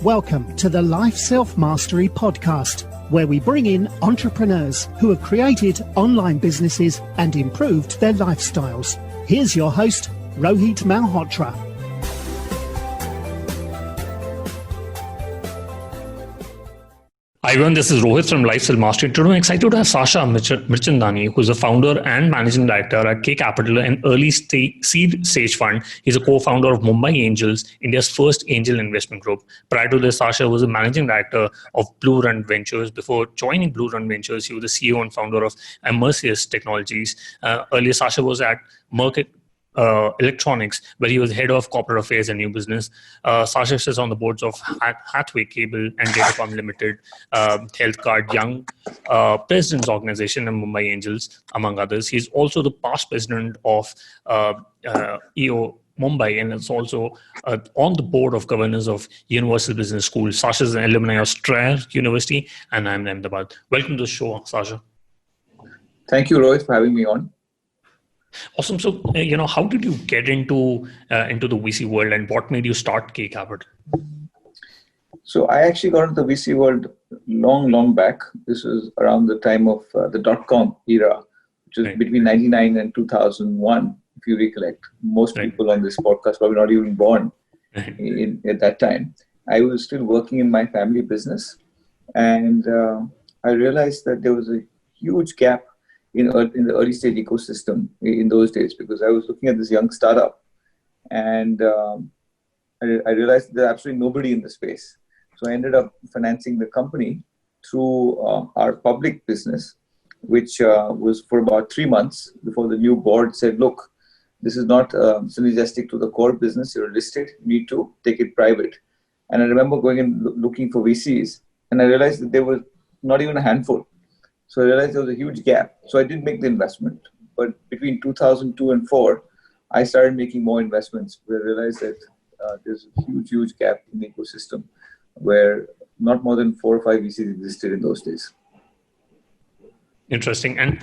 Welcome to the Life Self-Mastery Podcast, where we bring in entrepreneurs who have created online businesses and improved their lifestyles. Here's your host, Rohit Malhotra. Hi everyone, this is Rohit from Life Self-Mastery. Today I'm excited to have Sasha Mirchandani, who's the founder and managing director at Kae Capital, an early seed stage fund. He's a co-founder of Mumbai Angels, India's first angel investment group. Prior to this, Sasha was a managing director of BlueRun Ventures. Before joining BlueRun Ventures, he was the CEO and founder of Imercius Technologies. Earlier, Sasha was at Mirc Electronics, where he was head of corporate affairs and new business. Sasha sits on the boards of Hathway Cable and Datacom Limited, Healthkart, Young President's Organization, and Mumbai Angels, among others. He's also the past president of EO Mumbai, and it's also on the board of governors of Universal Business School. Sasha is an alumni of Strayer University and IIMA Ahmedabad. Welcome to the show, Sasha. Thank you, Rohit, for having me on. Awesome. So, how did you get into the VC world, and what made you start Kae Capital? So I actually got into the VC world long back. This was around the time of the .com era, which was between 1999 and 2001, if you recollect. Most people on this podcast probably not even born at that time. I was still working in my family business, and I realized that there was a huge gap in the early stage ecosystem in those days, because I was looking at this young startup, and I realized there's absolutely nobody in the space. So I ended up financing the company through our public business, which was for about 3 months before the new board said, look, this is not synergistic to the core business. You're listed, you need to take it private. And I remember going and looking for VCs, and I realized that there were not even a handful. So I realized there was a huge gap. So I didn't make the investment. But between 2002 and 2004, I started making more investments. We realized that there's a huge gap in the ecosystem where not more than 4 or 5 VCs existed in those days. Interesting. And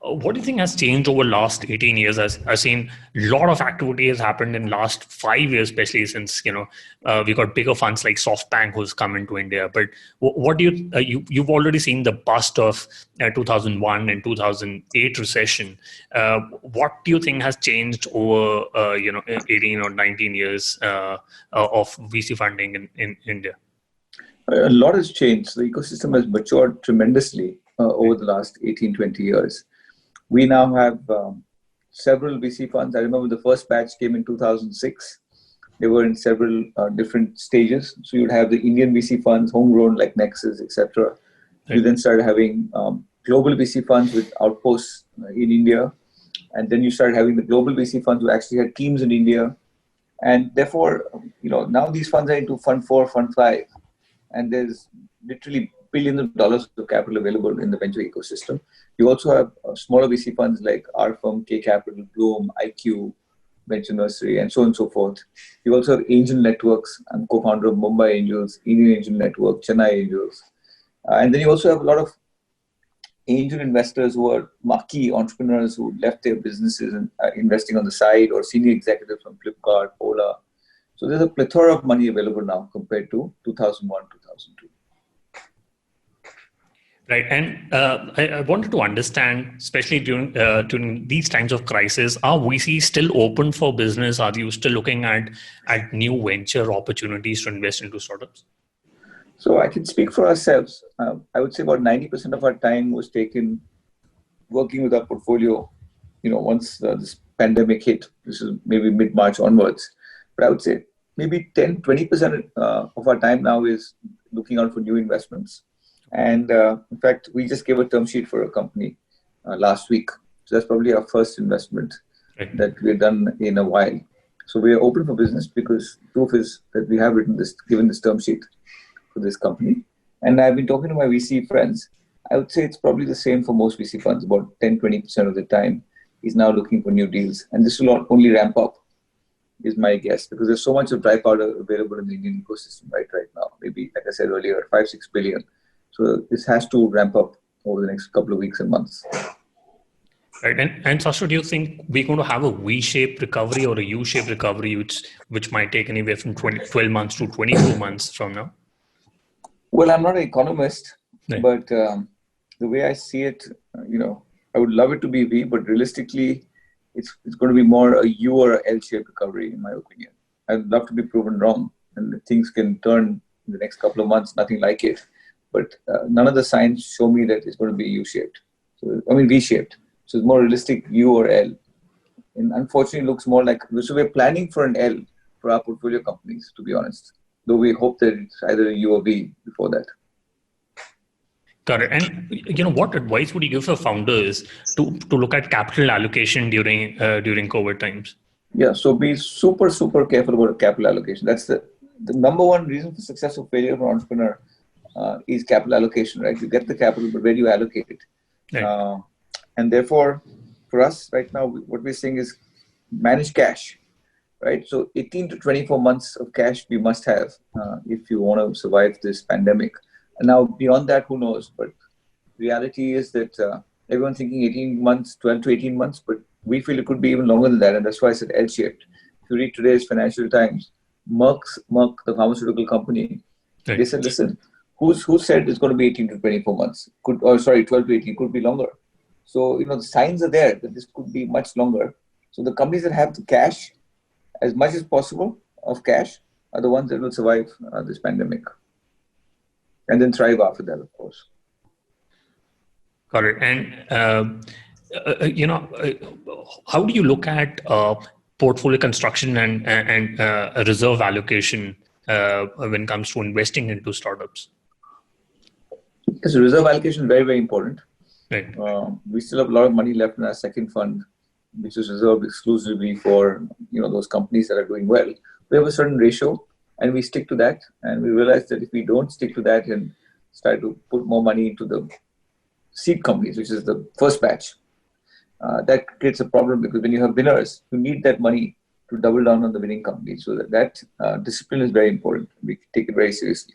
what do you think has changed over the last 18 years? I've seen a lot of activity has happened in the last 5 years, especially since, we got bigger funds like SoftBank who's come into India. But what do you've already seen the bust of 2001 and 2008 recession. What do you think has changed over, 18 or 19 years of VC funding in India? A lot has changed. The ecosystem has matured tremendously over the last 18, 20 years. We now have several VC funds. I remember the first batch came in 2006. They were in several different stages. So you'd have the Indian VC funds, homegrown like Nexus, etc. You then started having global VC funds with outposts in India. And then you started having the global VC funds who actually had teams in India. And therefore, now these funds are into Fund 4, Fund 5. And there's literally billions of dollars of capital available in the venture ecosystem. You also have smaller VC funds like our firm, Kae Capital, Bloom, IQ, Venture Nursery, and so on and so forth. You also have angel networks. I'm co-founder of Mumbai Angels, Indian Angel Network, Chennai Angels. And then you also have a lot of angel investors who are marquee entrepreneurs who left their businesses and are investing on the side, or senior executives from Flipkart, Ola. So there's a plethora of money available now compared to 2001, 2002. Right. And I wanted to understand, especially during these times of crisis, are VCs still open for business? Are you still looking at new venture opportunities to invest into startups? So I can speak for ourselves. I would say about 90% of our time was taken working with our portfolio, once this pandemic hit. This is maybe mid-March onwards. But I would say maybe 10-20% of our time now is looking out for new investments. And in fact, we just gave a term sheet for a company last week. So that's probably our first investment that we've done in a while. So we are open for business because proof is that we have given this term sheet for this company. And I've been talking to my VC friends. I would say it's probably the same for most VC funds. About 10-20% of the time is now looking for new deals. And this will only ramp up, is my guess, because there's so much of dry powder available in the Indian ecosystem right now. Maybe, like I said earlier, 5-6 billion. So this has to ramp up over the next couple of weeks and months. Right. And Sasha, do you think we're going to have a V-shaped recovery or a U-shaped recovery, which might take anywhere from 12 months to 24 months from now? Well, I'm not an economist, Right. but the way I see it, I would love it to be V, but realistically, it's going to be more a U or a L-shaped recovery, in my opinion. I'd love to be proven wrong, and things can turn in the next couple of months, nothing like it. But none of the signs show me that it's going to be U-shaped. So, V-shaped. So it's more realistic U or L. And unfortunately, it looks more like, so we're planning for an L for our portfolio companies, to be honest. Though we hope that it's either a U or V before that. Got it. And what advice would you give for founders to look at capital allocation during COVID times? Yeah, so be super, super careful about capital allocation. That's the number one reason for success or failure for an entrepreneur is capital allocation, right? You get the capital, but where do you allocate it? Right. And therefore, for us right now, what we're saying is manage cash, right? So 18 to 24 months of cash we must have if you want to survive this pandemic. And now beyond that, who knows? But reality is that everyone's thinking 18 months, 12 to 18 months, but we feel it could be even longer than that. And that's why I said L-shaped. If you read today's Financial Times, Merck, the pharmaceutical company, Right. they said, listen, who said it's going to be 18 to 24 months? 12 to 18, could be longer. So, the signs are there that this could be much longer. So the companies that have the cash, as much as possible of cash, are the ones that will survive this pandemic. And then thrive after that, of course. Got it. And, how do you look at portfolio construction and reserve allocation when it comes to investing into startups? Because reserve allocation is very, very important. Right. We still have a lot of money left in our second fund, which is reserved exclusively for those companies that are doing well. We have a certain ratio, and we stick to that. And we realize that if we don't stick to that and start to put more money into the seed companies, which is the first batch, that creates a problem, because when you have winners, you need that money to double down on the winning companies. So that discipline is very important. We take it very seriously.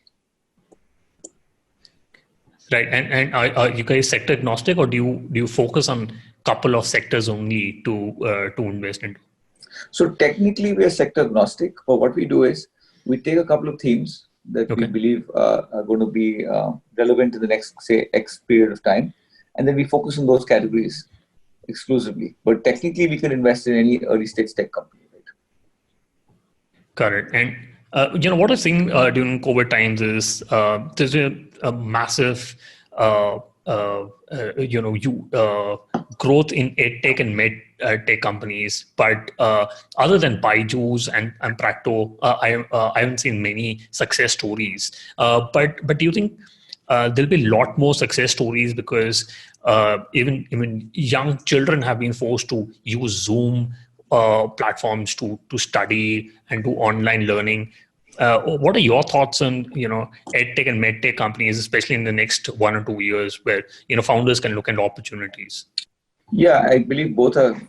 Right. And are you guys sector agnostic, or do you focus on a couple of sectors only to invest into? So technically we are sector agnostic, but what we do is we take a couple of themes that we believe are going to be relevant in the next, say, X period of time, and then we focus on those categories exclusively. But technically we can invest in any early stage tech company. Right? Got it. And what I've seen during COVID times is there's a massive growth in edtech and med tech companies, but other than Byju's and Practo, I haven't seen many success stories. But do you think there'll be a lot more success stories, because even young children have been forced to use Zoom platforms to study and do online learning? What are your thoughts on edtech and medtech companies, especially in the next 1 or 2 years, where founders can look at opportunities? Yeah, I believe both are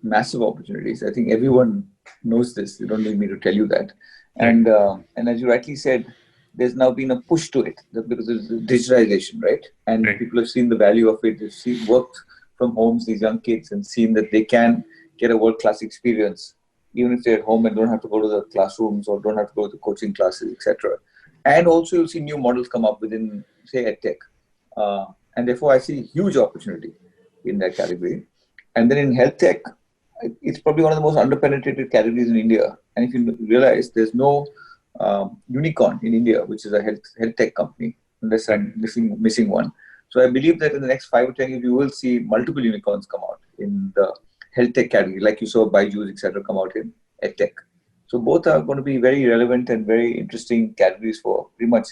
massive opportunities. I think everyone knows this. You don't need me to tell you that. And as you rightly said, there's now been a push to it because of digitalization, right? And people have seen the value of it. They've worked from homes, these young kids, and seen that they can get a world-class experience, even if they're at home and don't have to go to the classrooms or don't have to go to the coaching classes, etc. And also you'll see new models come up within, say, EdTech. And therefore, I see huge opportunity in that category. And then in health tech, it's probably one of the most underpenetrated categories in India. And if you realize there's no unicorn in India, which is a health tech company, unless I'm missing one. So I believe that in the next 5 or 10 years, you will see multiple unicorns come out in the health tech category, like you saw Byju's, etc., come out in EdTech. So both are going to be very relevant and very interesting categories for pretty much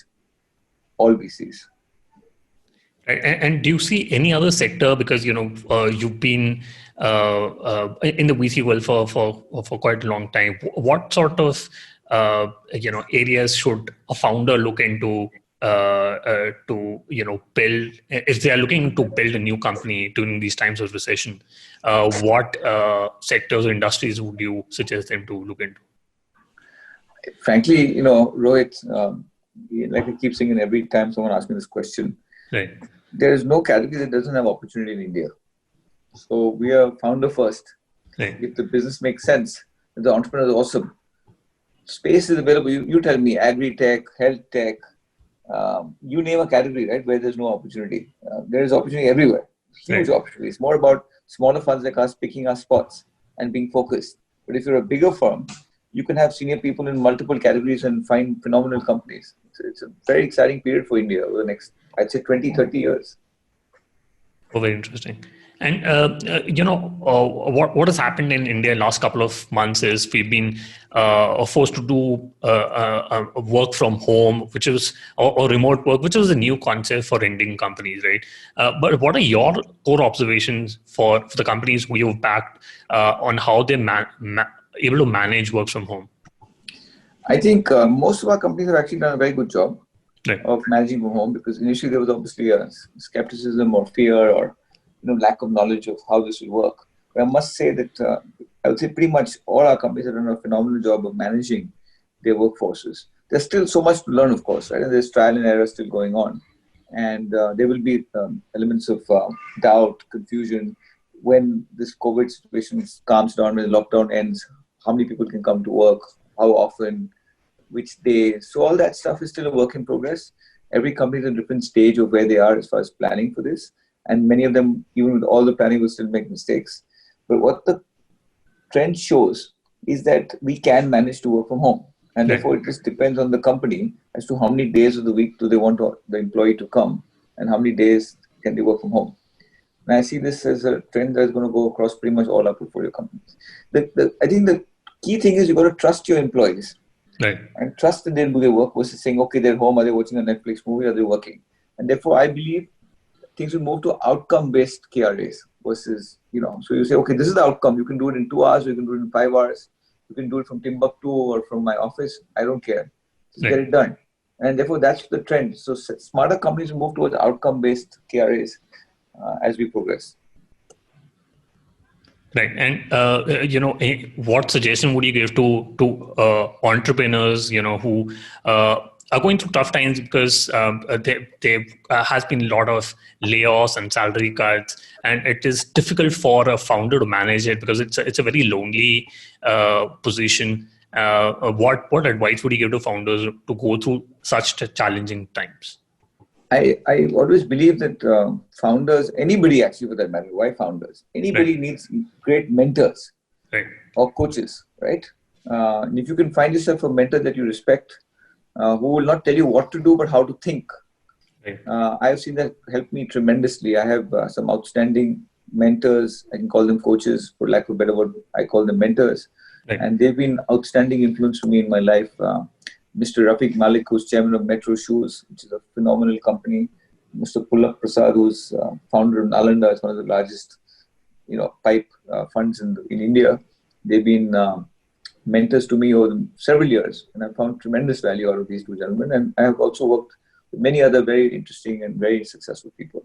all VCs. Right. And do you see any other sector, because you've been in the VC world for quite a long time? What sort of areas should a founder look into to build, if they are looking to build a new company during these times of recession? What sectors or industries would you suggest them to look into? Frankly, Rohit, like I keep saying every time someone asks me this question, right, there is no category that doesn't have opportunity in India. So we are founder first. right. If the business makes sense, if the entrepreneur is awesome, space is available. You tell me, agri-tech, health tech, You name a category, right, where there's no opportunity. There is opportunity everywhere. Huge Right. opportunity. It's more about smaller funds like us picking our spots and being focused. But if you're a bigger firm, you can have senior people in multiple categories and find phenomenal companies. It's a very exciting period for India over the next, I'd say, 20, 30 years. Oh, very interesting. And what has happened in India last couple of months is we've been forced to do work from home, which is or remote work, which was a new concept for Indian companies, right? But what are your core observations for the companies who you've backed on how they able to manage work from home? I think most of our companies have actually done a very good job Right. of managing from home, because initially there was obviously a skepticism or fear or lack of knowledge of how this will work. But I must say that I would say pretty much all our companies have done a phenomenal job of managing their workforces. There's still so much to learn, of course, right? And there's trial and error still going on. And there will be elements of doubt, confusion when this COVID situation calms down, when the lockdown ends, how many people can come to work, how often, which day. So all that stuff is still a work in progress. Every company is in a different stage of where they are as far as planning for this. And many of them, even with all the planning, will still make mistakes. But what the trend shows is that we can manage to work from home. And therefore, it just depends on the company as to how many days of the week do they want the employee to come and how many days can they work from home. And I see this as a trend that's going to go across pretty much all our portfolio companies. I think the key thing is you've got to trust your employees. Right. And trust that they'll do their work versus saying, okay, they're home, are they watching a Netflix movie, are they working? And therefore, I believe things will move to outcome-based KRAs versus, so you say, okay, this is the outcome. You can do it in 2 hours, you can do it in 5 hours, you can do it from Timbuktu or from my office. I don't care. Just get it done. And therefore, that's the trend. So smarter companies will move towards outcome-based KRAs as we progress. Right. And, what suggestion would you give to entrepreneurs, who are going through tough times because there has been a lot of layoffs and salary cuts, and it is difficult for a founder to manage it because it's a very lonely position. What advice would you give to founders to go through such challenging times? I always believe that founders, anybody actually for that matter, why founders? Anybody needs great mentors or coaches, right? And if you can find yourself a mentor that you respect, who will not tell you what to do, but how to think. I've seen that help me tremendously. I have some outstanding mentors. I can call them coaches, for lack of a better word. I call them mentors. And they've been outstanding influence for me in my life. Mr. Rafiq Malik, who's chairman of Metro Shoes, which is a phenomenal company. Mr. Pullak Prasad, who's founder of Nalanda, is one of the largest, pipe funds in India. They've been mentors to me over several years, and I found tremendous value out of these two gentlemen. And I have also worked with many other very interesting and very successful people.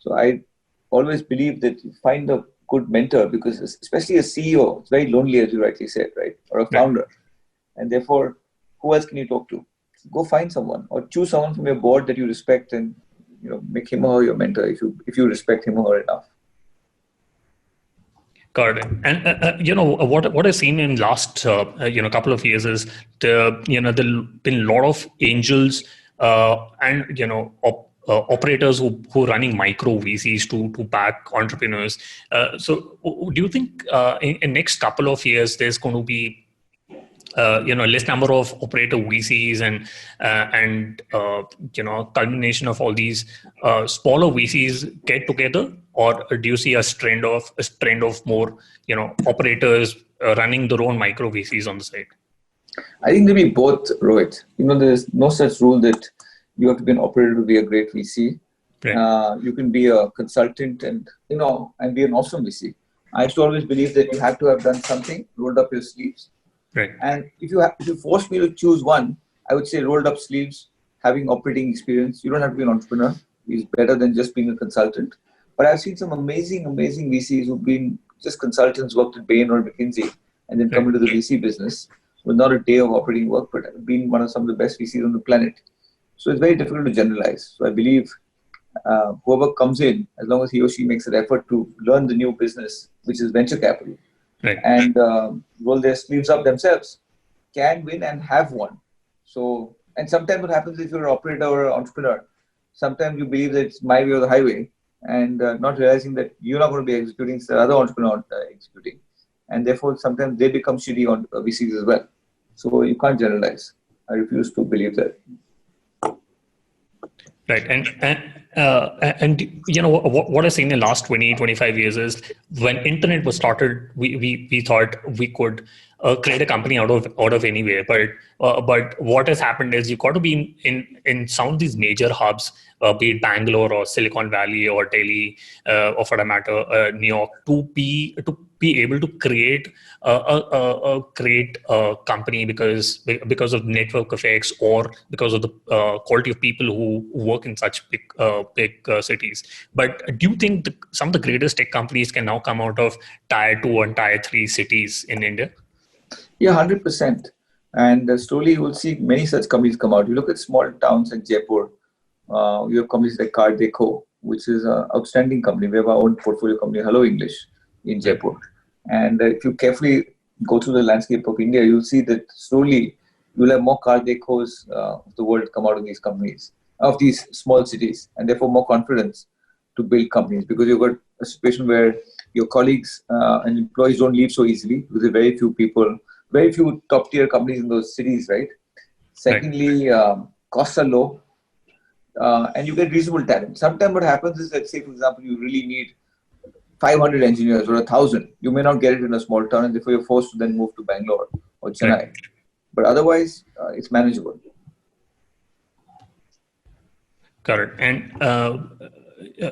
So I always believe that you find a good mentor, because especially a CEO, it's very lonely, as you rightly said, right? Or a founder. And therefore, who else can you talk to? Go find someone, or choose someone from your board that you respect, and make him or her your mentor if you respect him or her enough. Got it. And what I've seen in last couple of years is there's been a lot of angels and operators who are running micro VCs to back entrepreneurs. So do you think in next couple of years there's going to be less number of operator VCs and culmination of all these smaller VCs get together, or do you see a trend of more operators running their own micro VCs on the side? I think there'll be both, Rohit. There's no such rule that you have to be an operator to be a great VC. You can be a consultant and be an awesome VC. I used to always believe that you have to have done something, rolled up your sleeves. And if you force me to choose one, I would say rolled up sleeves, having operating experience. You don't have to be an entrepreneur. It's better than just being a consultant. But I've seen some amazing VCs who've been just consultants, worked at Bain or McKinsey, and then come into the VC business with not a day of operating work, but been one of some of the best VCs on the planet. So it's very difficult to generalize. So I believe whoever comes in, as long as he or she makes an effort to learn the new business, which is venture capital, and roll their sleeves up themselves, can win and have won. So And sometimes what happens if you're an operator or an entrepreneur, sometimes you believe that it's my way or the highway, and not realizing that you're not going to be executing, it's the other entrepreneur executing. And therefore, sometimes they become shitty on VCs as well. So you can't generalize. I refuse to believe that. Right. And you know, what I've seen in the last 20-25 years is when internet was started, we thought we could create a company out of anywhere. But what has happened is you got to be in some of these major hubs, be it Bangalore or Silicon Valley or Delhi, or for that matter, New York, to be able to create a company because of network effects or because of the quality of people who work in such big cities. But do you think some of the greatest tech companies can now come out of tier 2 and tier 3 cities in India? Yeah, 100%. And slowly you will see many such companies come out. You look at small towns like Jaipur, you have companies like Kae Capital, which is an outstanding company. We have our own portfolio company, Hello English, in Jaipur. And if you carefully go through the landscape of India, you'll see that slowly you'll have more Kae Capitals of the world come out of these companies, of these small cities, and therefore more confidence to build companies, because you've got a situation where your colleagues and employees don't leave so easily because there are very few people, very few top tier companies in those cities, right? Secondly, costs are low, and you get reasonable talent. Sometimes what happens is that, say, for example, you really need 500 engineers or 1,000. You may not get it in a small town, and therefore you're forced to then move to Bangalore or Chennai. Right. But otherwise, it's manageable. Correct. And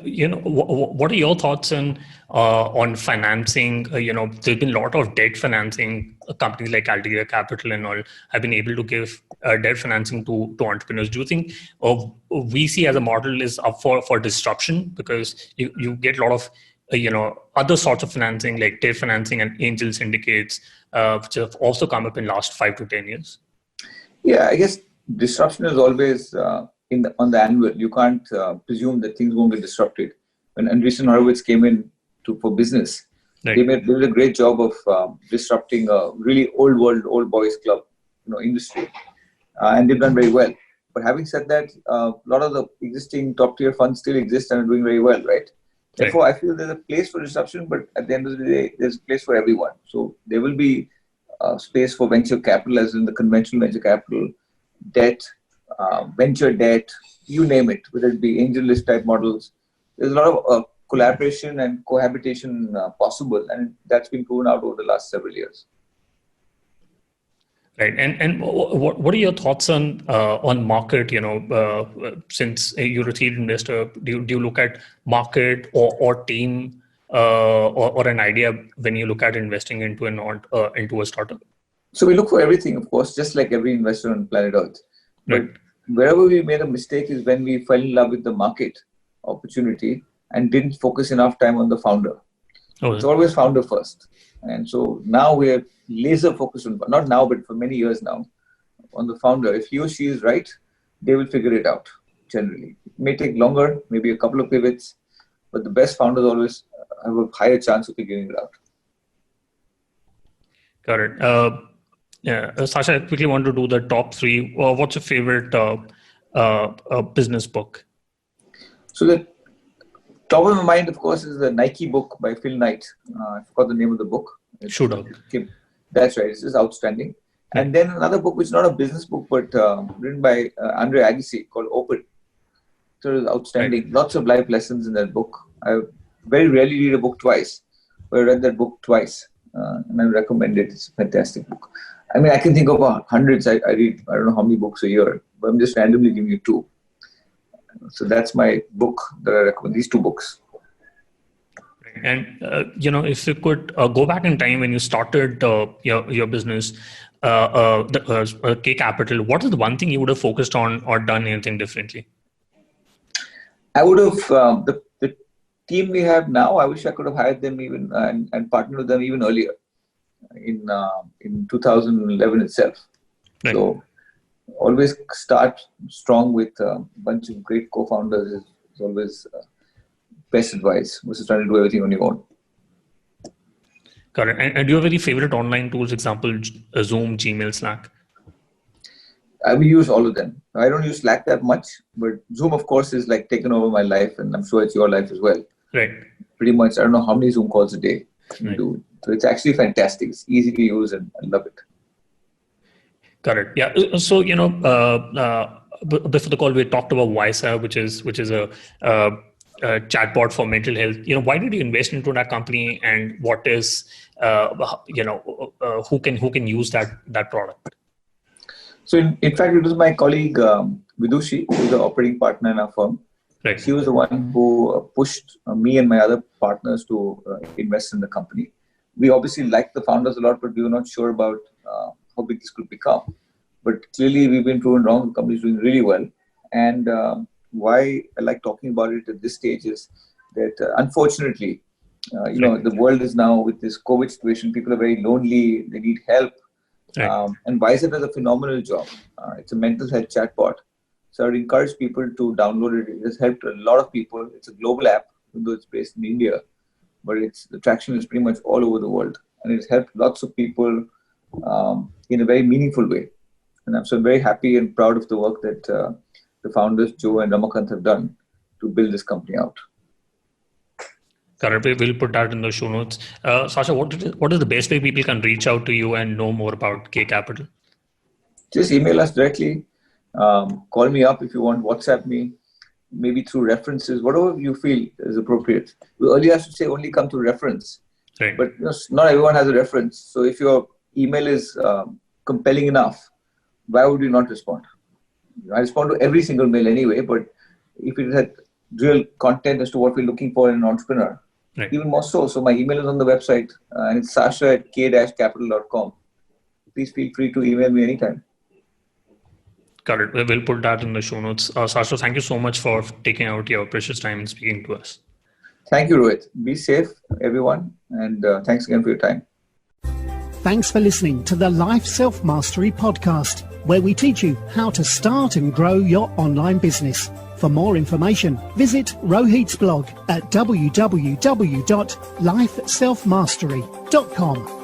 you know, what are your thoughts on financing? There's been a lot of debt financing. Companies like Kae Capital and all have been able to give debt financing to entrepreneurs. Do you think VC as a model is up for disruption, because you get a lot of other sorts of financing like debt financing and angel syndicates, which have also come up in the last 5 to 10 years? Yeah, I guess disruption is always on the anvil. You can't presume that things won't get disrupted. When Andreessen Horowitz came in for business, right, they did a great job of disrupting a really old boys club, industry, and they've done very well. But having said that, a lot of the existing top tier funds still exist and are doing very well, right? Therefore, I feel there's a place for disruption, but at the end of the day, there's a place for everyone. So there will be space for venture capital, as in the conventional venture capital, debt, venture debt, you name it, whether it be angel list type models. There's a lot of collaboration and cohabitation possible, and that's been proven out over the last several years. Right, and what are your thoughts on market? Since you're a seed investor, do you look at market or team or an idea when you look at investing into a startup? So we look for everything, of course, just like every investor on planet Earth. Right. But wherever we made a mistake is when we fell in love with the market opportunity and didn't focus enough time on the founder. It's always founder first. And so now we're laser focused on, not now, but for many years now, on the founder. If he or she is right, they will figure it out, generally. It may take longer, maybe a couple of pivots, but the best founders always have a higher chance of figuring it out. Got it. Sasha, I quickly want to do the top 3. What's your favorite business book? So the top of my mind, of course, is the Nike book by Phil Knight. I forgot the name of the book. Shoe Dog. That's right. It's just outstanding. Yeah. And then another book, which is not a business book, but written by Andre Agassi, called Open. So it's outstanding. Right. Lots of life lessons in that book. I very rarely read a book twice, but I read that book twice. And I recommend it. It's a fantastic book. I mean, I can think of hundreds. I read, I don't know how many books a year, but I'm just randomly giving you 2. So that's my book that I recommend, these 2 books. And, if you could go back in time when you started your business, Kae Capital, what is the one thing you would have focused on or done anything differently? I would have, the team we have now, I wish I could have hired them even and partnered with them even earlier in 2011 itself. Right. So always start strong with a bunch of great co-founders is always best advice versus trying to do everything on your own. Correct. And do you have any favorite online tools, example, Zoom, Gmail, Slack? We use all of them. I don't use Slack that much, but Zoom, of course, is like taken over my life, and I'm sure it's your life as well. Right. Pretty much, I don't know how many Zoom calls a day you Right. do. So it's actually fantastic. It's easy to use, and I love it. Correct. Yeah. So before the call, we talked about Weiser, which is a chatbot for mental health. Why did you invest into that company, and what is who can use that product? So in fact, it was my colleague Vidushi, who's the operating partner in our firm. Right. She was the one who pushed me and my other partners to invest in the company. We obviously liked the founders a lot, but we were not sure about how big this could become. But clearly, we've been proven wrong. The company is doing really well. And why I like talking about it at this stage is that unfortunately, the world is now with this COVID situation. People are very lonely. They need help. Right. And Weiser does a phenomenal job. It's a mental health chatbot. So I would encourage people to download it. It has helped a lot of people. It's a global app, even though it's based in India. But the traction is pretty much all over the world. And it's helped lots of people in a very meaningful way. And I'm so very happy and proud of the work that the founders, Joe and Ramakant, have done to build this company out. Correct. We'll put that in the show notes. Sasha, what is the best way people can reach out to you and know more about Kae Capital? Just email us directly. Call me up if you want. WhatsApp me. Maybe through references, whatever you feel is appropriate. We earlier used to say only come to reference. Right. But not everyone has a reference. So if your email is compelling enough, why would you not respond? I respond to every single mail anyway, but if it had real content as to what we're looking for in an entrepreneur, right. Even more so. So my email is on the website, and it's sasha@k-capital.com. Please feel free to email me anytime. Got it. We'll put that in the show notes. Sasha, thank you so much for taking out your precious time and speaking to us. Thank you, Rohit. Be safe, everyone, and thanks again for your time. Thanks for listening to the Life Self-Mastery podcast, where we teach you how to start and grow your online business. For more information, visit Rohit's blog at www.lifeselfmastery.com.